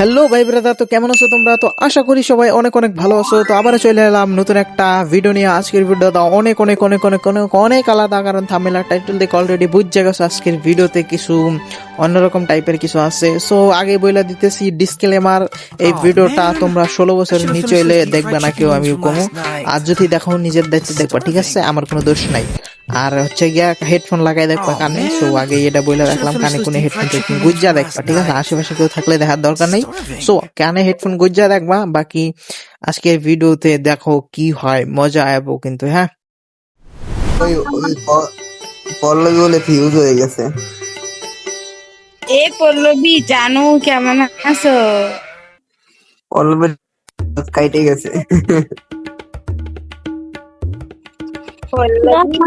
Hello ভাই brother, তো কেমন আছো তোমরা? তো আশা করি সবাই অনেক অনেক ভালো আছো। তো আবারও চলে এলাম নতুন একটা ভিডিও নিয়ে। আজকের ভিডিওটা অনেক অনেক অনেক অনেক অনেক অনেক আলাদা, কারণ থাম্বনেল আর টাইটেল দেখে অলরেডি বুঝে গেছো আজকের ভিডিওতে কিছু অন্যরকম টাইপের কিছু আছে। সো আগে বইলা দিতেছি ডিসক্লেমার, এই ভিডিওটা তোমরা 16 বছরের নিচে এলে দেখবে না কেউ, আমিও কমো। আর যদি দেখো নিজের দায়িত্বে দেখবা, ঠিক আছে? আমার কোনো দোষ নাই। আর হচ্ছে গিয়া হেডফোন লাগাই দেখবা কানে। সো আগে এটা বইলা রাখলাম, কানে কোনে হেডফোন টেডফোন গুজ্জা দেখবা, ঠিক আছে? আশেপাশে কেউ থাকলে দেখার দরকার নেই। সো কানে হেডফোন গুজ্জা দেখবা। বাকি আজকের ভিডিওতে দেখো কি হয়, মজা আয়াবো কিন্তু, হ্যাঁ। ওই পল্লবী বলে ফিউজ হয়ে গেছে। এ পল্লবী, জানো কেমন আছো? পল্লবীর কাইটে গেছে। পল্লবী,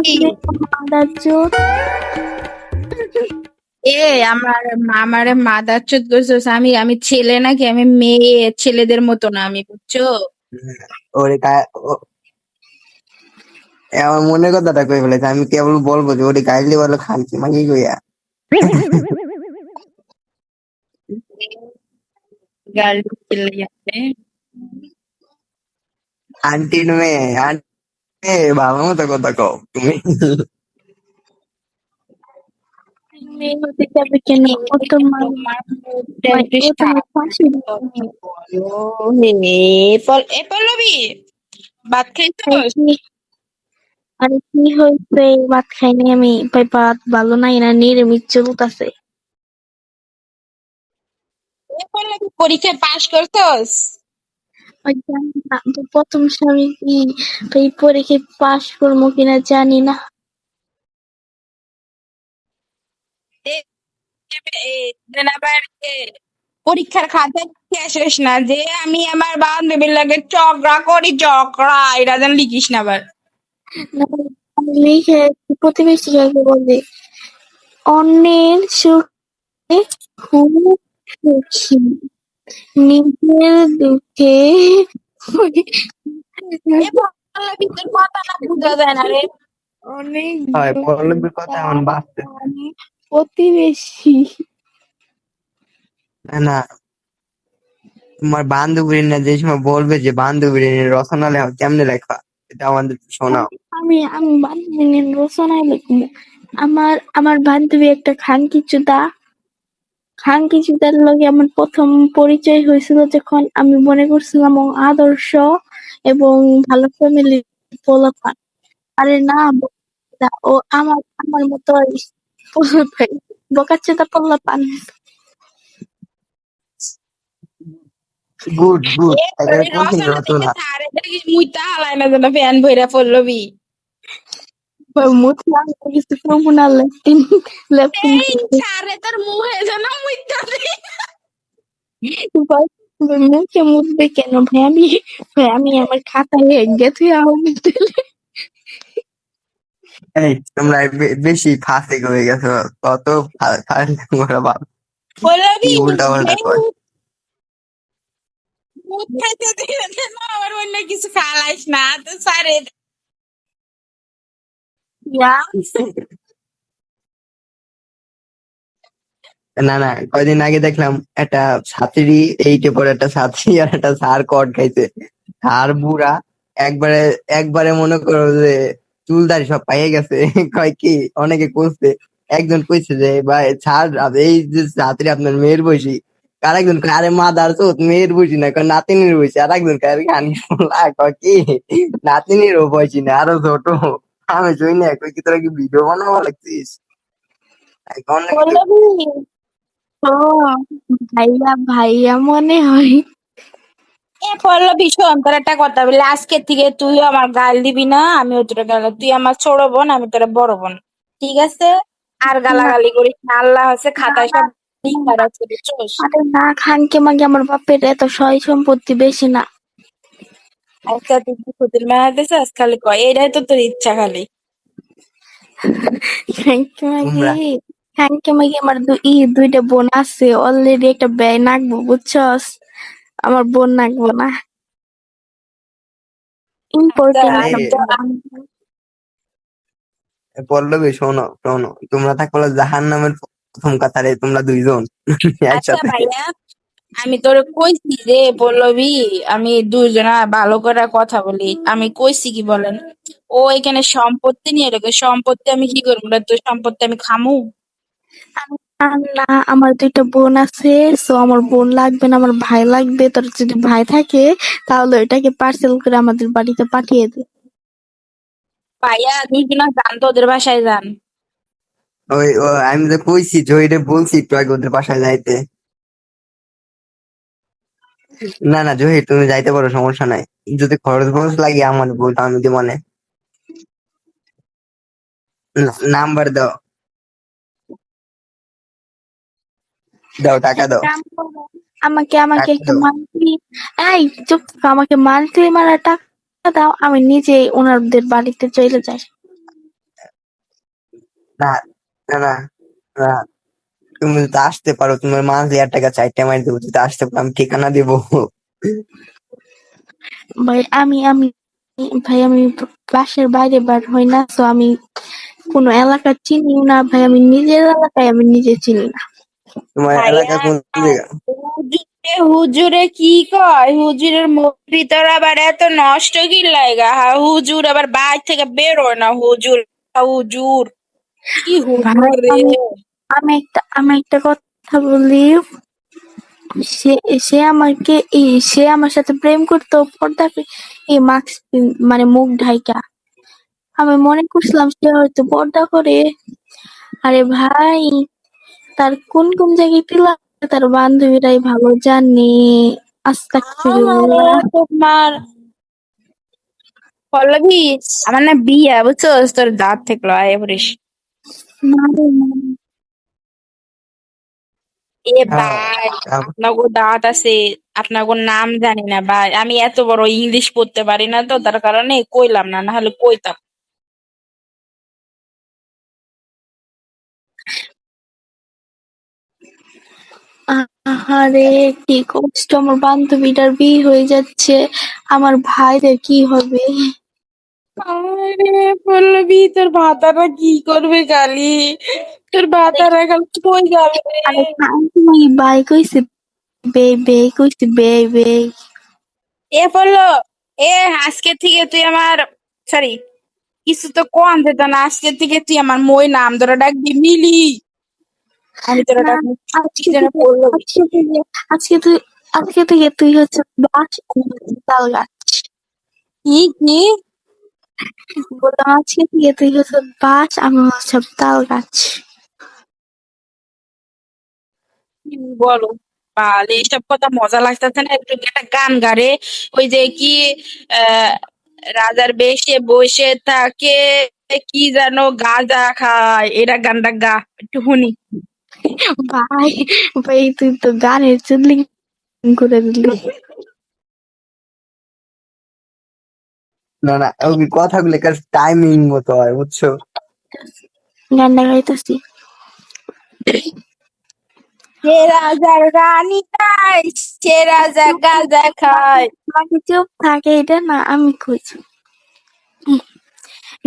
এ আমার আমারে মাদারচোদ করছিস। আমি আমি ছেলে নাকি? আমি মেয়ে, ছেলেদের মতো না আমি, বুঝছো? ওরে আমার মনের কথাটা কই ফেলেছে। আমি কেবল বলবো যে ওরে গাইলে বলো খানছি মাগি গইয়া গাল ছেলে আছে। আন্টির মেয়ে, আন্টি মেয়ে, ভালো মতো কথা কও তুমি। মেয়ে হতে যাবে কেন? ও তো তোমার মুখটা মানে একটু ও তোমার পাশে সাবধানে বলো। এ পল্লবী, ভাত খাইছোস? আরে কি হয়েছে? ভাত খাইনি আমি। ভাই ভাত ভালো নাই না, নির্মিত চলতেছে। এ পল্লবী, পরীক্ষায় পাশ করছোস? ওই জানি না, প্রথম স্বামী কি ভাই পরীক্ষায় পাশ করবো কিনা জানি না। এ আবার পরীক্ষার খাতায় শেষ না যে আমি আমার বান্ধবীর লাগে ঝগড়া করি, ঝগড়া এটা যেন লিখিস না আবার। না, আমি লিখে প্রতিবেশী কাকে বলবে অন্যের সুখে খুব সুখী, নিজের দুঃখে এ পল্লবী, তোর কথা না বোঝা যায় না রে। অনেক হয় দুঃখে পল্লবীর কথা এমন তার বাঁচতে প্রাণে প্রতিবেশী। না না, তোমার বান্ধবীর না যে সময় বলবে যে বান্ধবীর রচনা লেখা কেমনে লেখা, এটা আমাদের শোনাও। আমি আমি বান্ধবী নিয়ে রচনায় লিখবো। আমার বান্ধবী একটা খানকিচুদার লগে আমার প্রথম পরিচয় হয়েছিল যখন আমি মনে করছিলাম ও আদর্শ এবং ভালো ফ্যামিলির পোলাপান। আরে না, ও আমার আমার মতো পোলাপান, বোকাচ্চোদা পোলাপান। গুড গুড, এ একেবারে এই কঠিন রচনা থেকে রচনা। স্যারে দেখি মুইতা হালাই না যেন ফ্যান ভইরা পল্লবী। মুতলাম কিছু করবো না, লেফটিন লেফটিন এই স্যারে তোর মুখে যেন মুইতা দেই। মুখে মুতবে কেন ভাই? আমি আমার খাতায় গেছে আওয়ামী দিলে এই তোমরা বেশি ফাঁসে হয়ে গেছো। কত তোমরা কি পল্লবী, উল্টা পাল্টা এই কয়। মুখ খাইতে দিলে যেন আবার অন্য কিছু খালাইস না তো স্যারে। না না, কয়দিন আগে দেখলাম একটা ছাত্রী, এইটে পরে একটা ছাত্রী আর একটা স্যার কট খাইছে। স্যার বুড়া, একবারে একবারে মনে করো যে চুল দাড়ি সব পাইয়ে গেছে। কয় কি, অনেকে কইছে, একজন কইছে যে ভাই স্যার, এই যে ছাত্রী আপনার মেয়ের বয়সী। আর একজন কয় আরে মাদার চোদ, মেয়ের বয়সী না, কয় নাতিনির বয়সী। আর একজন কয় আরে খান কয় কি, নাতিনিরও বয়সী না, আরো ছোট। আমি শুই না, কই কি তোরা কি ভিডিও বানাবো লাগছিস এখন কিন্তু। পল্লবী, ও ভাইয়া ভাইয়া মনে হয়। এ পল্লবী, শোন, তোর একটা কথা বলি, আজকে থেকে তুই আমার গাল দিবি না, আমিও তোর গাল। তুই আমার ছোট বোন, আমি তোর বড় বোন, ঠিক আছে? আর না গালাগালি করিস না, আল্লাহ আছে না খাতায় না, সব লিখা রাখছে, বুঝছোস? আরে না, খানকে মাগে আমার বাপের এত সয় সম্পত্তি বেশি না। আচ্ছা, তুই কি ফুটির মেয়া দিছিস? খালি কয় এটাই তো তোর ইচ্ছা খালি। খানকে মাগে তোমরা খানকে মাগে আমার দুইটা বোন আছে, অলরেডি একটা ব্যয় নাকবো, বুঝছস? আমার বোন নাকবো না, আচ্ছা, ইম্পর্টেন্ট একটা আরে বোন। পল্লবী, শোনো শোনো, তোমরা থাকলে জাহান নামের প্রথম কাতারে তোমরা দুইজন আচ্ছা একসাথে। ভাইয়া, আমি তোরে কইছি যে পল্লবী, আমি দুইজনা ভালো করে কথা বলি। আমি কইছি কি বলেন, ও এখানে সম্পত্তি নিয়ে রেখে, সম্পত্তি আমি কি করবো? না তোর সম্পত্তি আমি খামু? আর না, আমার 2টা বোন আছে, সো আমার বোন লাগবে না, আমার ভাই লাগবে। তোর যদি ভাই থাকে তাহলে এটাকে পার্সেল করে আমাদের বাড়িতে পাঠিয়ে দে। ভাইয়া দুইজনা যান তো ওদের বাসায় যান। আমি তো কইছি জহিরে বলছি একটু আগে ওদের বাসায় যাইতে। না না জহির তুমি যাইতে পারো, সমস্যা নাই। যদি খরচ ফরচ লাগে আমার বলতো, আমি দিব মনে। নাম্বার দাও, দাও টাকা এক দাও, কাম করো, আমাকে আমাকে টাকা একটা দাও। মান্থলি, এই চুপ থাকো, আমাকে মান্থলি মারা টাকা দাও, আমি নিজে ওনাদের বাড়িতে চলে যাই। না না না না, তুমি যদি আসতে পারো, তোমার মান্থলি 1 টাকা 4টা মারি দেবো, যদি আসতে পারো আমি ঠিকানা দেবো। ভাই ভাই আমি বাসার বাইরে বার হই না, তো আমি কোনো এলাকা চিনি না ভাই, আমি নিজের এলাকায় আমি নিজে চিনি না। তোমার এলাকা ভাইয়া কোন জায়গা? হুজুরে কি কয়? হুজুরের মুখ ভিতর আবার এত নষ্ট কি লাগা? হুজুর আবার বাইর থেকে বেরোয় না। হুজুর হুজুর কি ভাই হুজুর রে! আমি একটা কথা বলি, সে সে আমাকে সে আমার সাথে প্রেম করতো পর্দা এই মাস্ক মানে মুখ ঢাইকা। আমি মনে করছিলাম সে হয়তো পর্দা করে। আরে ভাই, তার কোন কোন জায়গায় টিলা তার বান্ধবীরাই ভালো জানে। আস্তাগফিরুল্লাহ। তোমার পল্লবী, আমার না বিয়া বুঝছো, তোর দাঁত থেকে আয় পড়িস। না রে না। এ হ্যাঁ, ভাই, আপনাকে দাঁত আছে, আপনাকে নাম জানি না ভাই। আমি এত বড় ইংলিশ পড়তে পারি না, তো তার কারণে কইলাম না, না হলে কইতাম। আহারে, কি কষ্ট, আমার বান্ধবীটার বিয়ে হয়ে যাচ্ছে, আমার ভাইদের কি হবে? আরে পল্লবী, তোর ভাতারা কি করবে কালি? তোর আরে ভাতারা কাল কই যাবে রে? আরে তুমি বাই কইছে, বে বে কইছে, বে বে। এ পড়লো, এ আজকে থেকে তুই আমার, সরি, কিছু তো কম যেত না। আজকে থেকে তুই আমার মই নাম ধরে ডাকবি মিলি। আমি তোরা না, ডাকবি কি আজকে যেন থেকে পল্লবী। আজকে থেকে আজকে তুই আজকে থেকে তুই হচ্ছে বাস, আমি হচ্ছে তাল গাছ। কি কি? বললাম আজকে থেকে তুই হচ্ছে বাস, আমি হচ্ছে তাল গাছ। কি বলো? বাল, এইসব কথা মজা লাগতেছে না? একটু একটা গান গারে, ওই যে কি, আহ রাজার বেশে বসে থাকে, কি যেন গাঁজা খায়, এরা গানটা গা, একটু শুনি। ভাই, ভাই তুই তো গানের চুদলিং করে দিলি। না না, ওই কথাগুলো টাইমিং মতো হয় বুঝছো। গানটা গাইতেছি। সে রাজার রানী নাই, সে রাজা চুপ গাঁজা খায়। বাকি চুপ থাকে, এটা না আমি খুঁজি।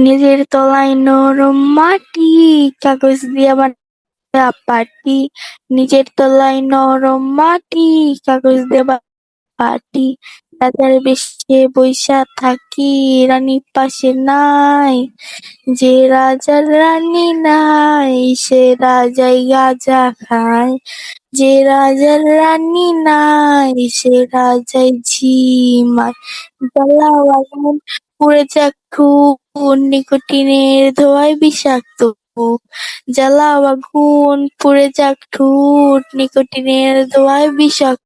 নিজের তলায় নরম মাটি, কাগজ দিয়া বানাইয়া পাটি। নিজের তলায় নরম মাটি, কাগজ দিয়ে পাটি। রাজার বেশে বইসা থাকি, রানী পাশে নাই। যে রাজার রানী নাই, সে রাজাই গাঁজা খায়। যে রাজার রানী নাই, সে রাজাই ঝিমায়। জ্বালাও আগুন, পুড়ে যাক খুন, নিকোটিনের ধোঁয়ায় বিষাক্ত। জ্বালাও আগুন, পুড়ে যাক ঠোঁট, নিকোটিনের ধোঁয়ায় বিষাক্ত।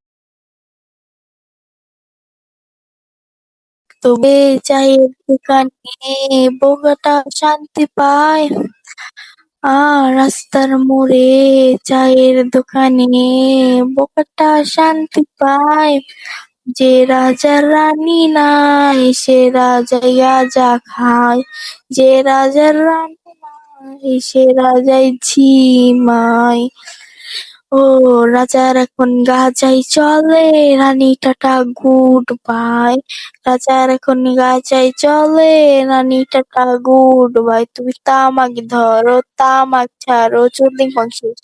তবে চায়ের দোকানে বোকাটা শান্তি পায়। রাস্তার মোড়ে চায়ের দোকানে বোকাটা শান্তি পায়। যে রাজার রানী নাই, সে রাজাই গাঁজা খায়। যে রাজার রানী নাই, সে রাজাই ঝিমায়। ও রাজার এখন গাজাই চলে, রানী টাটা গুড বাই। রাজার এখন গাজাই চলে, রানী টাটা গুড বাই। তুমি তামাক ধরো, তামাক ছাড়ো, চুদলিং শেষ।